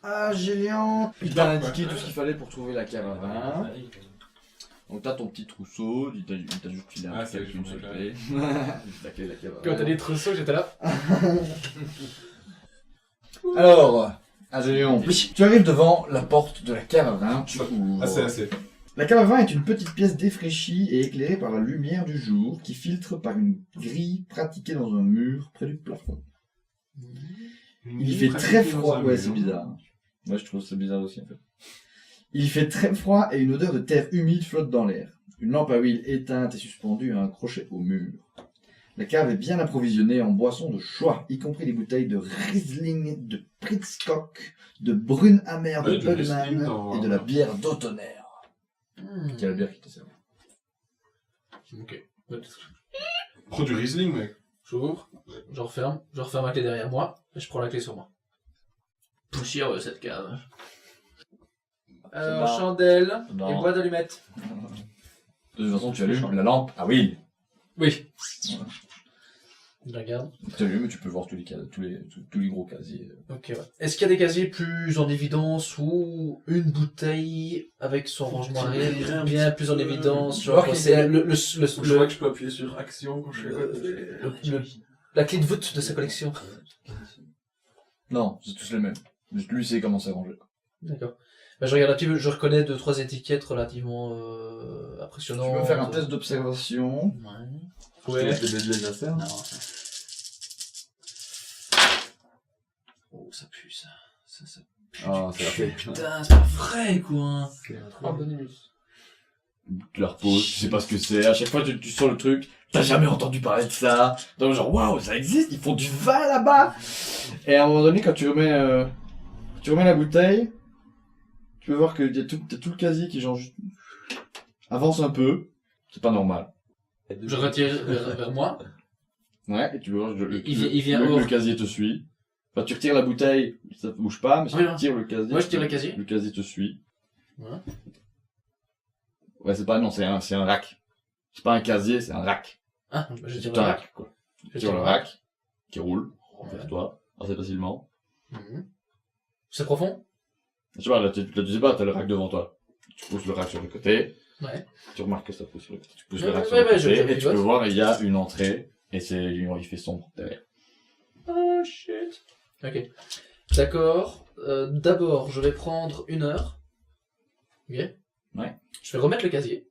Ah, Gélian. Il t'a indiqué tout ce qu'il fallait pour trouver la cave à vin. Donc t'as ton petit trousseau, il t'a juste filé un truc avec une seule clé. La clé de la cave à vin. Quand t'as dit trousseau, j'étais là. Alors, Gélian, tu arrives devant la porte de la cave à vin, tu ouvres. Assez. La cave à vin est une petite pièce défraîchie et éclairée par la lumière du jour qui filtre par une grille pratiquée dans un mur près du plafond. Il fait très froid. Ouais, c'est bizarre. Ouais, je trouve ça bizarre aussi en fait. Il fait très froid et une odeur de terre humide flotte dans l'air. Une lampe à huile éteinte est suspendue à un crochet au mur. La cave est bien approvisionnée en boissons de choix, y compris les bouteilles de Riesling, de Pritzkock, de Brune amère de Ouais, du Riesling Bugman dans- et de la bière d'Autonnerre. Quelle est la bière qui te sert? Ok. Prends du Riesling, mec. J'ouvre, je referme la clé derrière moi, et je prends la clé sur moi. Poussière cette cave. Alors, marrant. chandelle et Non. boîte d'allumettes. De toute façon, tu allumes la lampe à huile. Oui. Je la regarde. Tu allumes et tu peux voir tous les gros casiers. Ok, ouais. Est-ce qu'il y a des casiers plus en évidence ou une bouteille avec son rangement arrière bien plus en évidence? Genre, Ok. c'est Je vois que je peux appuyer sur action quand je suis à côté. la clé de voûte de sa collection. Non, c'est tous les mêmes. Juste lui, c'est comment c'est rangé. D'accord. Bah, je regarde un petit peu, je reconnais 2-3 étiquettes relativement impressionnantes. Tu peux faire un test d'observation. Ouais. Des belles affaires. Non. Oh, ça pue ça. Ça pue. Ah, c'est la fête. Putain, c'est pas vrai quoi. Tu la reposes, tu sais pas ce que c'est. À chaque fois, tu sens le truc. T'as jamais entendu parler de ça. Donc genre, waouh, ça existe. Ils font du vin là-bas. Et à un moment donné, quand tu remets la bouteille, tu peux voir que t'as tout le casier qui genre juste avance un peu. C'est pas normal. Je retire vers moi. Ouais, et tu vois, Il vient le hors. casier te suit. Enfin, tu retires la bouteille, ça bouge pas, mais si Oui, tu retires le casier. Moi, je tire le casier. Le casier te suit. Ouais. Ouais, c'est un rack. C'est pas un casier, c'est un rack. Ah, bah, je tire C'est le un rack. rack, quoi. Je Tu tires le rack, qui roule, Ouais. vers toi, assez facilement. Mhm. C'est profond? Et tu vois, là, tu sais pas, t'as le rack devant toi. Tu pousses le rack sur le côté. Ouais. Tu remarques que ça pousse sur le côté. Tu pousses Ouais, le rack ouais, sur le ouais, je côté, et tu pivote. peux voir, il y a une entrée, et il fait sombre derrière. Oh shit. Ok. D'accord. D'abord, je vais prendre 1 heure. Ok. Ouais. Je vais remettre le casier.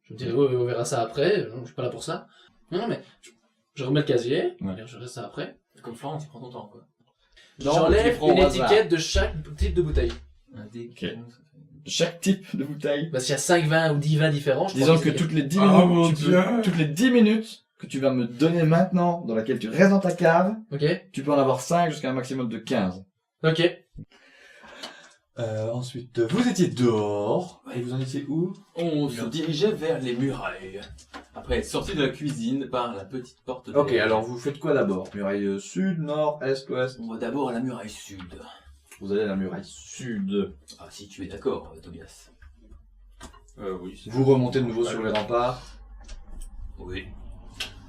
Je me dirai, oui, on verra ça après. Je suis pas là pour ça. Non, mais je remets le casier. Ouais. Je verrai ça après. Comme Florent, tu prends ton temps, quoi. Non, J'enlève tu prends une au hasard. étiquette de chaque type de bouteille. Un dé. Ok. Chaque type de bouteille. Bah, s'il y a 5 vins ou 10 vins différents, je prends Disons des que étiquettes. toutes les 10 Oh, minutes, mon Dieu. toutes les 10 minutes que tu vas me donner maintenant, dans laquelle tu restes dans ta cave, Ok. tu peux en avoir 5 jusqu'à un maximum de 15. Ok. Ensuite, vous étiez dehors. Et vous en étiez où? On se dirigeait vers les murailles. Après être sorti de la cuisine par la petite porte de Ok, l'air. alors vous faites quoi d'abord? Muraille sud, nord, est, ouest? On va d'abord à la muraille sud. Vous allez à la muraille sud. Ah, si tu es d'accord, Tobias. Oui. Vous remontez de nouveau sur les remparts. Oui.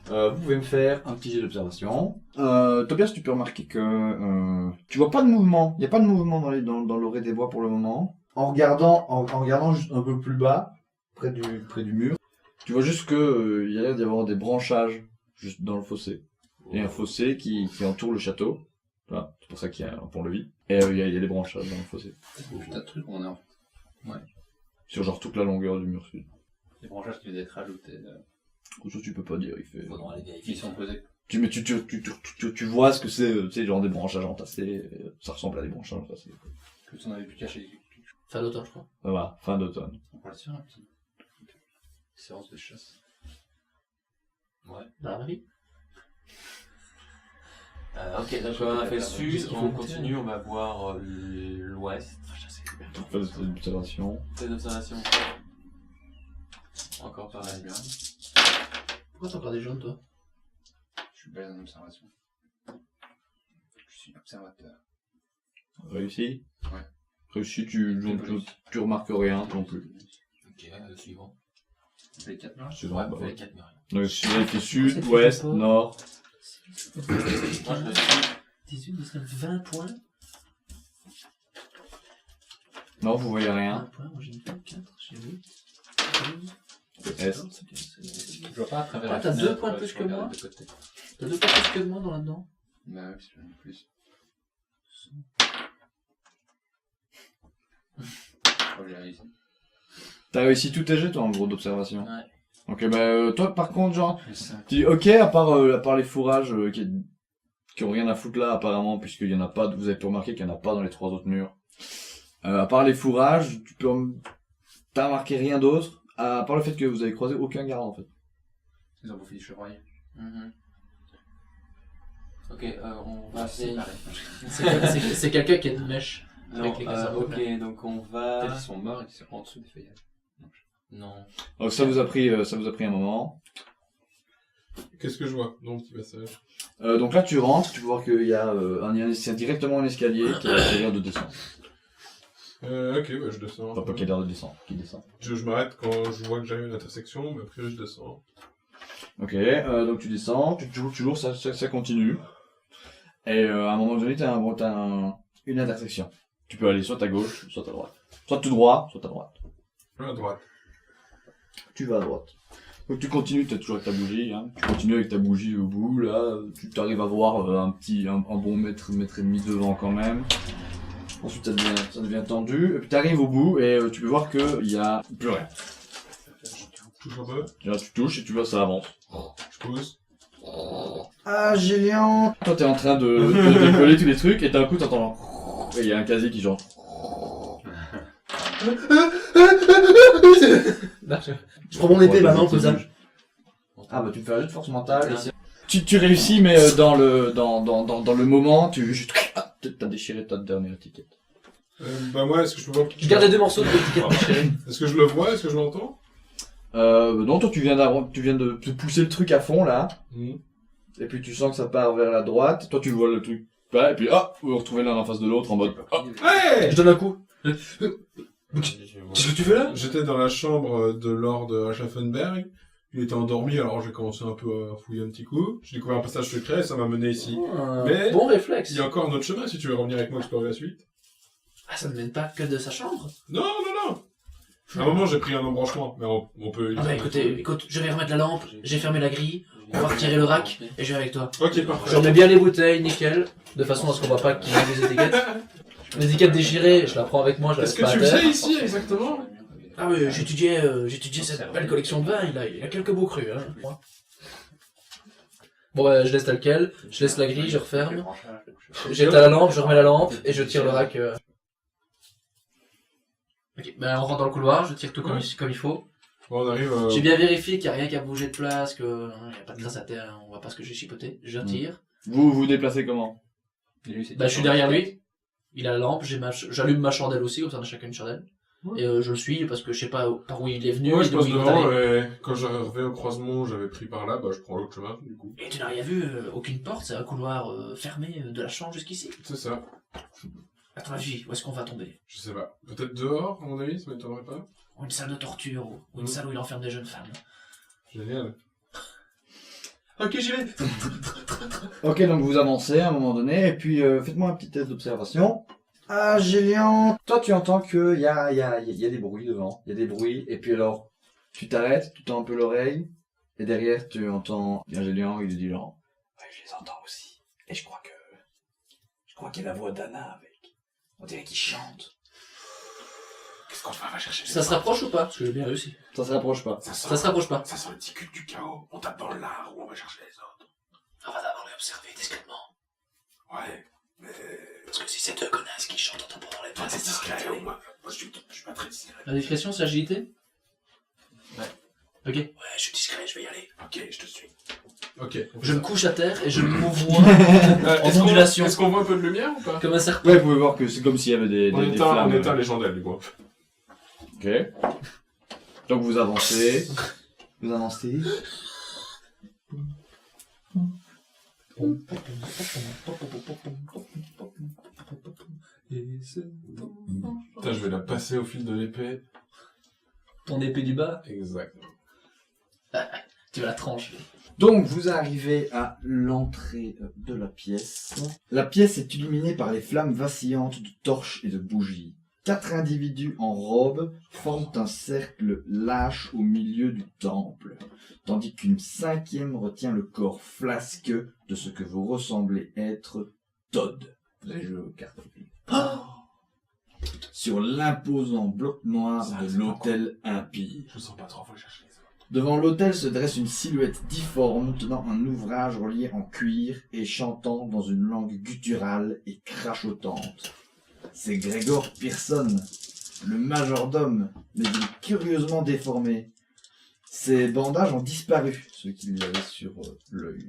Vous pouvez me faire un petit jet d'observation. Tobias, tu peux remarquer que tu vois pas de mouvement. Il n'y a pas de mouvement dans l'orée des bois pour le moment. En regardant juste un peu plus bas, près du mur, tu vois juste que il y a l'air d'y avoir des branchages juste dans le fossé. Il y a un fossé qui entoure le château. Voilà, c'est pour ça qu'il y a un pont-levis. Et il y a des branchages dans le fossé. Putain de truc, on est en... Sur genre toute la longueur du mur sud. Les branchages qui viennent d'être rajoutés. Ça tu peux pas dire, il fait... Faudra aller vérifier. Ils sont posés. Tu vois ce que c'est, tu sais, genre des branchages entassés, ça ressemble à des branchages entassés. Que tu en avais pu cacher. Fin d'automne, je crois. Voilà, fin d'automne. On parle sur un petit. Séance de chasse. Ouais. Dans la vie. Ok, donc on a fait le sud, on continue, on va voir l'ouest. Donc fais des observations. Des observations. Encore pareil. Pourquoi t'as encore des jaunes, toi? Je suis belle en observation. Je suis observateur. Réussi. Ouais. Réussi, tu remarques rien non plus. Ok, suivant. Les 4 marches. C'est Ouais, bon, bah, les ouais. 4 murailles. Donc c'est sud, C'est ouest, plutôt pas. nord. Moi, je me suis 18, 19, 20 points. Non, vous voyez Un rien. point, moi j'ai une 4, j'ai 8, 12, S. Je vois pas à travers Ah, la t'as fenêtre, 2 points de plus je que regarde moi. de côté. T'as 2 points de plus que moi dans là-dedans. Bah ouais, parce que j'en ai plus. Oh, j'ai réussi. T'as réussi tous tes jets, toi, en gros, d'observation. Ouais. Ok, toi, par contre, genre, Le 5. tu dis, ok, à part les fourrages qui ont rien à foutre là, apparemment, puisqu'il y en a pas, vous avez pu remarquer qu'il y en a pas dans les 3 autres murs. À part les fourrages, t'as remarqué rien d'autre, à part le fait que vous avez croisé aucun garde, en fait. Ils ont bouffé du chevreuil. Mhm. Ok, on va C'est essayer. pareil. C'est quelqu'un qui a une mèche. Non, Avec les casseurs de ok, donc on va. Peut-être qu'ils sont morts et qu'ils sont en dessous des feuillages. Non. Donc ça vous a pris un moment. Qu'est-ce que je vois dans le petit passage? Donc là, tu rentres, tu peux voir qu'il y a c'est directement un escalier qui a l'air de descendre. Ok, bah je descends. Enfin, pas qui a l'air de descendre, qui descend. Je m'arrête quand je vois que j'arrive à une intersection, mais après je descends. Ok, donc tu descends, toujours ça continue. Et à un moment donné, t'as une intersection. Tu peux aller soit à gauche, soit à droite. Soit tout droit, soit à droite. À droite. Tu vas à droite. Donc tu continues, t'es toujours avec ta bougie, hein. Tu continues avec ta bougie au bout, là, tu t'arrives à voir un bon mètre et demi devant quand même. Ensuite ça devient tendu, et puis t'arrives au bout et tu peux voir qu'il y a plus rien. Je touche un peu, Là tu touches et tu vois ça avance. je pousse. Ah Gélian. Toi t'es en train de décoller tous les trucs et d'un coup t'entends et il y a un casier qui genre. Je prends mon épée maintenant, comme ça. Ah bah tu me fais un jeu de force mentale. Tu réussis mais dans le moment t'as déchiré ta dernière étiquette. Bah moi, est-ce que je peux voir... Je garde les 2 morceaux de l'étiquette déchirée. Est-ce que je le vois? Est-ce que je l'entends? Non toi tu viens de te pousser le truc à fond là Mhm. et puis tu sens que ça part vers la droite. Toi tu vois le truc là et puis vous vous retrouvez l'un en face de l'autre en mode Hey! Je donne un coup. Qu'est-ce que tu fais là? J'étais dans la chambre de Lord Aschaffenberg. Il était endormi, alors j'ai commencé un peu à fouiller un petit coup. J'ai découvert un passage secret et ça m'a mené ici. Mais- Bon réflexe. Il y a encore un autre chemin si tu veux revenir avec moi explorer la suite. Ah, ça ne mène pas que de sa chambre. Non, non, non! À un moment, j'ai pris un embranchement, mais on peut... Ah bah écoute, je vais remettre la lampe, j'ai fermé la grille, on va retirer le rack et je vais avec toi. Ok, Je parfait. remets bien les bouteilles, nickel, de façon à ce qu'on voit pas qu'il y a des étiquettes. Les étiquettes déchirées, je la prends avec moi, je la Est-ce laisse pas que à tu le terre. sais ici, exactement? Ah oui, j'étudiais cette belle collection de vins, il a quelques beaux crus. Hein. Bon bah je laisse tel quel, je laisse la grille, je referme, j'éteins la lampe, je remets la lampe et je tire le rack. Ok, ben on rentre dans le couloir, je tire tout comme il faut. Bon, on arrive... J'ai bien vérifié qu'il n'y a rien qui a bougé de place, qu'il n'y a pas de trace à terre, on voit pas ce que j'ai chipoté. Je tire. vous vous déplacez comment? Bah je suis derrière lui, il a la lampe, j'allume ma chandelle aussi, comme ça on a chacun une chandelle. Ouais. Et je le suis parce que je sais pas par où il est venu, Ouais, et je d'où passe il est devant, allé. et quand j'arrivais au croisement, j'avais pris par là, bah je prends l'autre chemin, du coup. Et tu n'as rien vu, aucune porte, c'est un couloir fermé de la chambre jusqu'ici. C'est ça. À ton avis, où est-ce qu'on va tomber? Je sais pas. Peut-être dehors, à mon avis, ça m'étonnerait pas. Ou une salle de torture, ou une salle où il enferme des jeunes femmes. Génial. Ok, j'y vais. Ok, donc vous avancez à un moment donné, et puis faites-moi un petit test d'observation. Ah, Gélian. Toi, tu entends qu'il y a des bruits devant, il y a des bruits, et puis alors, tu t'arrêtes, tu tends un peu l'oreille, et derrière, tu entends bien Gélian, il dit genre, ouais, je les entends aussi, et je crois qu'il y a la voix d'Anna avec. On dirait qu'il chante. Qu'est-ce qu'on va chercher? Ça se rapproche ou pas? Parce que j'ai bien réussi. Ça se rapproche pas. Ça Ça se rapproche pas. Ça sent le petit cul du chaos. On tape dans l'art ou on va chercher les autres. On va d'abord les observer discrètement. Ouais, mais... Parce que si c'est deux connasses qui chantent en tapant dans les doigts, c'est discret, au moins. Moi, je suis pas très discret. La discrétion, c'est agilité? Ouais. Ok. Ouais, je suis discret, je vais y aller. Ok, je te suis. Ok. Je me couche à terre et je m'envoie en ondulation. Est-ce qu'on voit un peu de lumière ou pas? Comme un serpent. Ouais, vous pouvez voir que c'est comme s'il y avait des flammes. On éteint les chandelles, du coup. Ok. Donc vous avancez. Vous avancez. Putain, je vais la passer au fil de l'épée. Ton épée du bas, Exactement. tu vas la trancher. Donc vous arrivez à l'entrée de la pièce. La pièce est illuminée par les flammes vacillantes de torches et de bougies. 4 individus en robe forment un cercle lâche au milieu du temple, tandis qu'une 5e retient le corps flasqueux de ce que vous ressemblez être Todd. Vous avez joué aux cartes. Sur l'imposant bloc noir Ça, de c'est pas l'hôtel impie. Je sens pas trop, faut chercher les autres. Devant l'autel se dresse une silhouette difforme tenant un ouvrage relié en cuir et chantant dans une langue gutturale et crachotante. C'est Grégor Pearson, le majordome, mais il est curieusement déformé. Ses bandages ont disparu, ceux qu'il y avait sur l'œil.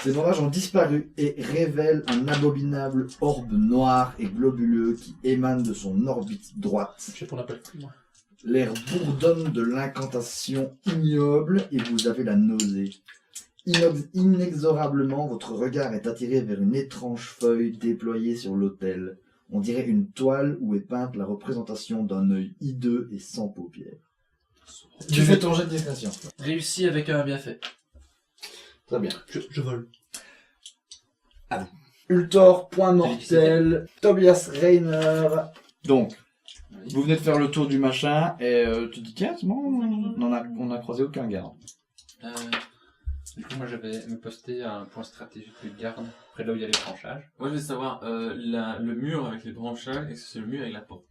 Ces bandages ont disparu et révèlent un abominable orbe noir et globuleux qui émane de son orbite droite. Je sais qu'on l'appelle plus, moi. L'air bourdonne de l'incantation ignoble et vous avez la nausée. Inexorablement, votre regard est attiré vers une étrange feuille déployée sur l'autel. On dirait une toile où est peinte la représentation d'un œil hideux et sans paupières. Tu fais ton jet de discrétion. Réussi avec un bienfait. Très bien. Je vole. Ultor, point mortel, Tobias Reiner. Donc, Oui. vous venez de faire le tour du machin et tu dis tiens, c'est bon, on a croisé aucun garde. Du coup, moi, j'avais me posté un point stratégique de garde près de là où il y a les branchages. Moi, je veux savoir, le mur avec les branchages, est-ce que c'est le mur avec la porte?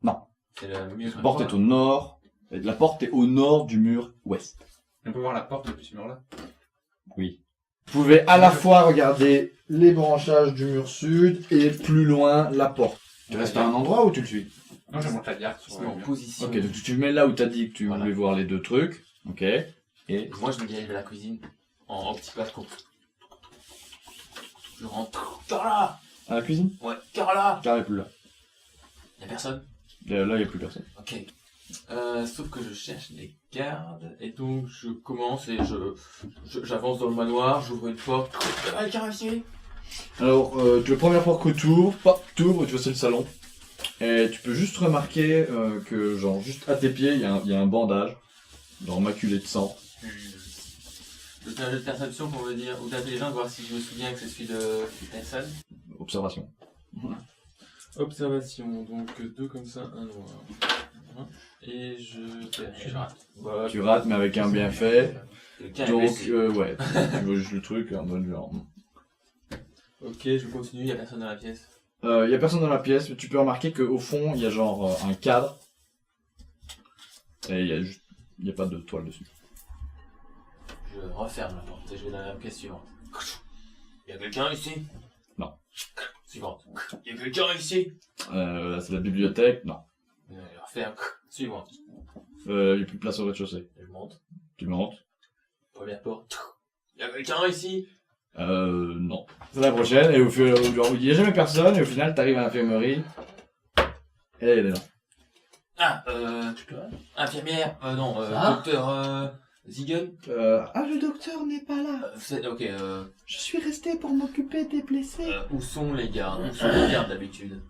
Non. C'est le mur. La porte est au nord, et la porte est au nord du mur ouest. On peut voir la porte depuis ce mur-là. Oui. Vous pouvez à la fois regarder les branchages du mur sud et plus loin la porte. Tu restes à un endroit où tu le suis? Non, je monte la garde Ils sur sont le en mur. position. Ok, donc tu mets là où t'as dit que tu Voilà. voulais voir les deux trucs. Ok. Et Et moi, je me dirige vers la cuisine en petit pas de course. Je rentre. Carla! à la cuisine? Ouais, Carla! Carla est plus là. Y'a personne? Là, y a plus personne. Ok. Sauf que je cherche les gardes, et donc je commence et j'avance dans le manoir, j'ouvre une porte. Y'a quelqu'un ici? Alors, tu la première fois que tu ouvres, t'ouvres, tu vois c'est le salon. Et tu peux juste remarquer que, genre, juste à tes pieds, il y a un bandage, genre maculé de sang. Le jet de perception qu'on veut dire, ou d'intelligence, voir si je me souviens que c'est celui de personne. Observation. Observation, donc 2 comme ça, un noir. Et je rate. Bah, Tu rates, mais avec un bienfait. quelqu'un est Donc, blessé. ouais, tu vois juste le truc, en mode genre. Ok, je continue, y'a personne dans la pièce. Y a personne dans la pièce, mais tu peux remarquer qu'au fond, il y a genre un cadre. Et il y a pas de toile dessus. Je referme la porte et je vais dans la pièce suivante. Y'a quelqu'un ici? Non. Suivante. Y'a quelqu'un ici? Là, c'est la bibliothèque, non. Je referme. Suivante. Y a plus de place au rez-de-chaussée. Je monte. Tu montes. Première porte. Y'a quelqu'un ici? Non. C'est la prochaine, et il y a jamais personne, et au final, t'arrives à l'infirmerie. Et là, il est là. Ah, infirmière, non, Ah. docteur, Ziegen. Le docteur n'est pas là. Ok, Je suis resté pour m'occuper des blessés. où sont les gardes? Où sont les gardes d'habitude?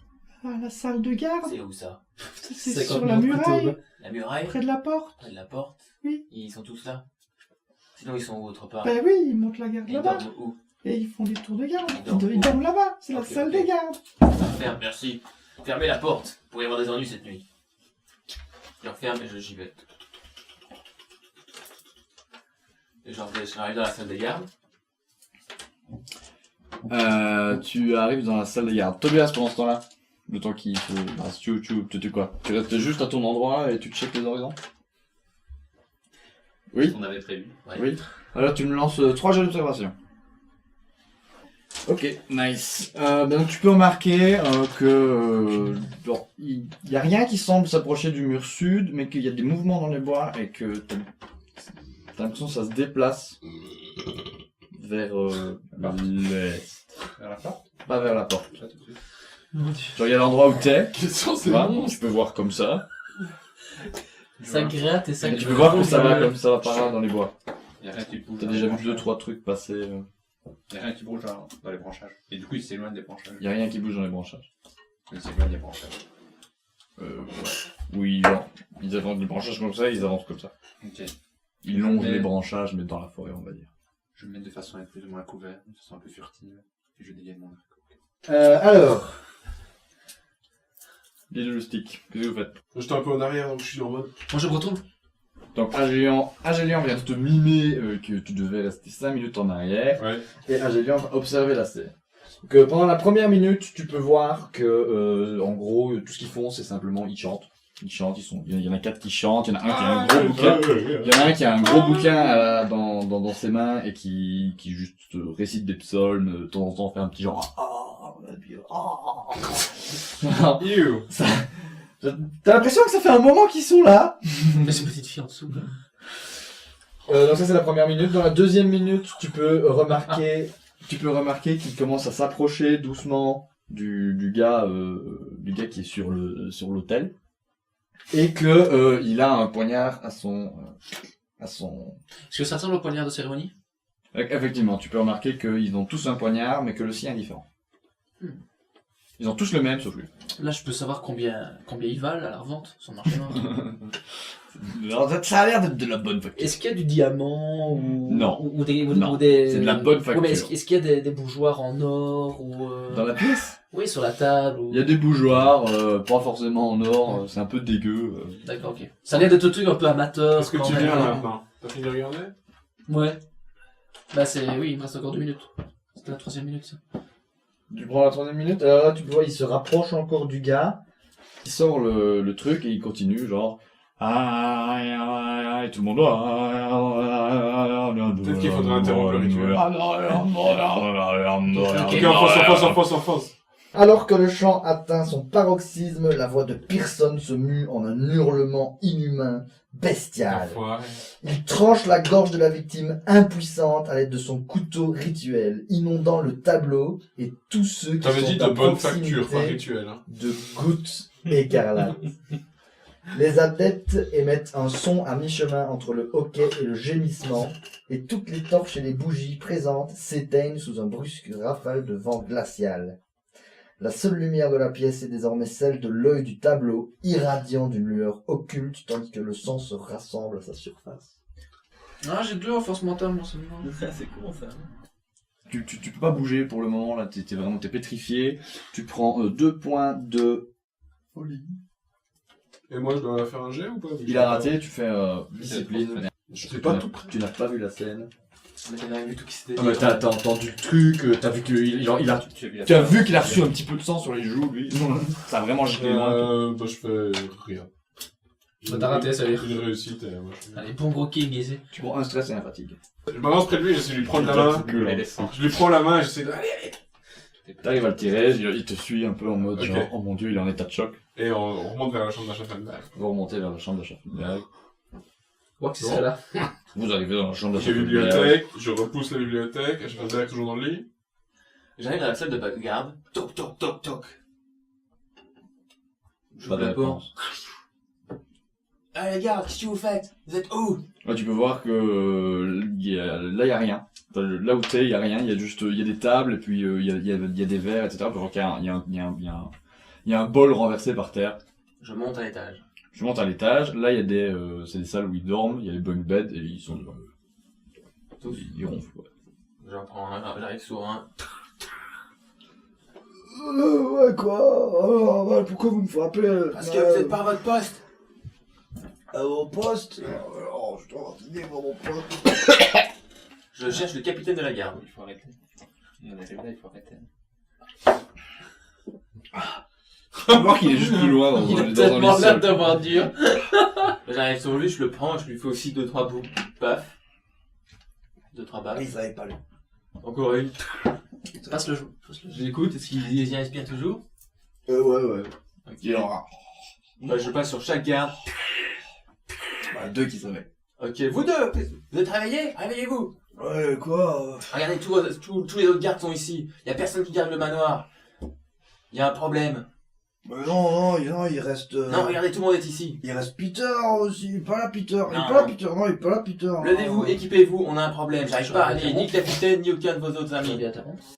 À la salle de garde, C'est où ça? c'est sur la muraille, La muraille? près de la porte. Près de la porte? Oui. Ils sont tous là? Sinon ils sont où autre part? Ben oui, ils montent la garde Ils là-bas. dorment où? Et ils font des tours de garde. Ils dorment où? Ils dorment là-bas, c'est la Ok, salle ok. des gardes. Ferme, merci. Fermez la porte. Vous pourriez avoir des ennuis cette nuit. Je referme et j'y vais. Et je arrive dans la salle des gardes. Tu arrives dans la salle de garde. Tobias, pendant ce temps-là, le temps qu'il faut... Bah, tu quoi? Tu restes juste à ton endroit et tu checkes les horizons? Oui. On avait prévu. Ouais. Oui. Alors tu me lances 3 jeux d'observation. Ok, nice. Donc tu peux remarquer que il y a rien qui semble s'approcher du mur sud, mais qu'il y a des mouvements dans les bois et que t'as l'impression que ça se déplace vers l'est. Vers la porte. Pas vers la porte. Ça tout de suite. Genre il y a l'endroit où t'es, Question, tu c'est vois, bon. tu peux voir comme ça. Ça gratte et ça Et tu peux voir que ça va comme ça par là dans les bois. Il y a rien qui bouge. T'as dans déjà les vu branchages. 2-3 trucs passer. Il y a rien qui bouge dans les branchages. Et du coup, il s'éloigne des branchages. Il y a rien qui bouge dans les branchages. Il s'éloigne des branchages. Ouais. Oui, genre, ils avancent les branchages comme ça, ils avancent comme ça. Ok. Ils longent Mais- les branchages, mais dans la forêt, on va dire. Je me mets de façon à être plus ou moins couvert, de façon un peu furtive. Et je dégaine mon arc. Alors. et le stick. Qu'est-ce que vous faites? J'étais un peu en arrière, donc je suis en mode. Moi je me retourne. Donc Agélian vient de te mimer que tu devais rester 5 minutes en arrière. Ouais. Et Agélian va observer la scène. Donc, pendant la première minute, tu peux voir que, en gros, tout ce qu'ils font, c'est simplement ils chantent. Il y en a 4 qui chantent, il y en a un qui a un gros bouquin. Il y en a un qui a un gros bouquin dans ses mains et qui juste récite des psaumes, de temps en temps fait un petit genre Ew. T'as l'impression que ça fait un moment qu'ils sont là. Mais c'est une petite fille en dessous. Là. Donc ça c'est la première minute. Dans la deuxième minute, tu peux remarquer qu'il commence à s'approcher doucement du gars qui est sur l'autel et que il a un poignard à son. Est-ce que ça ressemble au poignard de cérémonie? Effectivement, tu peux remarquer qu'ils ont tous un poignard, mais que le sien est différent. Ils ont tous le même, sauf lui. Là, je peux savoir combien ils valent à la revente sur le marché noir. Alors, ça a l'air d'être de la bonne facture. Est-ce qu'il y a du diamant ou Non. ou des Non. ou des C'est de la bonne facture. Ouais, mais est-ce qu'il y a des bougeoirs en or ou Dans la pièce, oui, sur la table ou il y a des bougeoirs, pas forcément en or, c'est un peu dégueu. D'accord, OK. Ça a l'air d'être un truc un peu amateur. Est-ce que quand tu même. viens maintenant? T'as fini de regarder? Ouais. Bah oui, il me reste encore 2 minutes. C'était la 3e minute ça. Tu prends la 3e minute, alors là tu vois, il se rapproche encore du gars, il sort le truc et il continue genre et tout le monde Peut-être qu'il faudrait interrompre le rituel. Ok, Enfonce. Alors que le chant atteint son paroxysme, la voix de Pearson se mue en un hurlement inhumain, bestial. Enfoiré. Il tranche la gorge de la victime impuissante à l'aide de son couteau rituel, inondant le tableau et tous ceux qui T'avais dit sont de à bonne facture, pas proximité rituel. Hein. de gouttes écarlates. Les adeptes émettent un son à mi-chemin entre le hoquet et le gémissement, et toutes les torches et les bougies présentes s'éteignent sous un brusque rafale de vent glacial. La seule lumière de la pièce est désormais celle de l'œil du tableau, irradiant d'une lueur occulte, tandis que le sang se rassemble à sa surface. Ah, j'ai 2 en force mentale, moi, seulement. C'est con ça. Tu peux pas bouger pour le moment, là, t'es pétrifié. Tu prends 2 points de folie. Et moi, je dois faire un jet ou pas? Il a raté, tu fais discipline. Je sais pas tout près. Tu n'as pas vu la scène. Mais t'en as vu tout qui s'était Ah bah, t'as entendu le truc, t'as vu tu as vu qu'il a reçu un petit peu de sang sur les joues, lui. Ça a vraiment gêné loin. Bah, je fais rien. Bah, t'as raté, ça veut dire. Une réussite, moi, Allez, bon gros king, ici. Tu prends un stress et un fatigue. Je m'avance près de lui, j'essaie de lui prendre la main. Je lui prends la main et j'essaie de... T'arrives à le tirer, il te suit un peu en mode Ok. genre, oh mon dieu, il est en état de choc. Et on remonte vers la chambre d'Achafanberg. Vous remontez vers la chambre d'Achafanberg. Ouais, que c'est ça là. Vous arrivez dans la chambre J'ai d'Achafanberg. bibliothèque, je repousse la bibliothèque, Achafanberg toujours dans le lit. J'arrive dans la salle de garde. Toc toc toc toc. Pas J'ouvre de la porte. réponse. Ah les gars, qu'est-ce que vous faites? Vous êtes où? Ouais, tu peux voir que là, il y a rien. Là où t'es, il y a rien. Il y a juste, il y a des tables et puis il y a des verres, etc. Tu vois qu'il y a un bol renversé par terre. Je monte à l'étage. Tu montes à l'étage. Là, il y a c'est des salles où ils dorment. Il y a les bunk beds et ils sont devant eux. Tous. Ils ronflent. Ouais. J'en prends un, j'arrive sur un. Ouais, quoi pourquoi vous me frappez Parce que vous êtes pas à votre poste. À mon poste je dois ordonner mon poste. Je cherche le capitaine de la garde. Il faut arrêter. On arrive là, il faut arrêter. Tu vois qu'il est juste plus loin Il a dans tellement un l'air lit d'avoir dur. J'arrive sur lui, je le prends, je lui fais aussi 2-3 bouts. Paf. 2-3 baffes. savait pas lui. Encore une. Passe le jeu. Je l'écoute, est-ce qu'il y inspire toujours? Ouais. Ok. Il y en aura Bah, je passe sur chaque garde. 2 qui savaient. Ok, vous deux, vous êtes réveillés? Réveillez-vous! Ouais, quoi Regardez, tous les autres gardes sont ici. Y a personne qui garde le manoir. Y a un problème. Non, il reste... Non, regardez, tout le monde est ici. Il reste Peter aussi, il est pas là Peter, il est pas là, Peter, non il est pas là Peter. Levez-vous, équipez-vous, on a un problème. J'arrive Je pas à vais aller ni le capitaine, ni aucun de vos autres Je vais amis. bien t'attendre.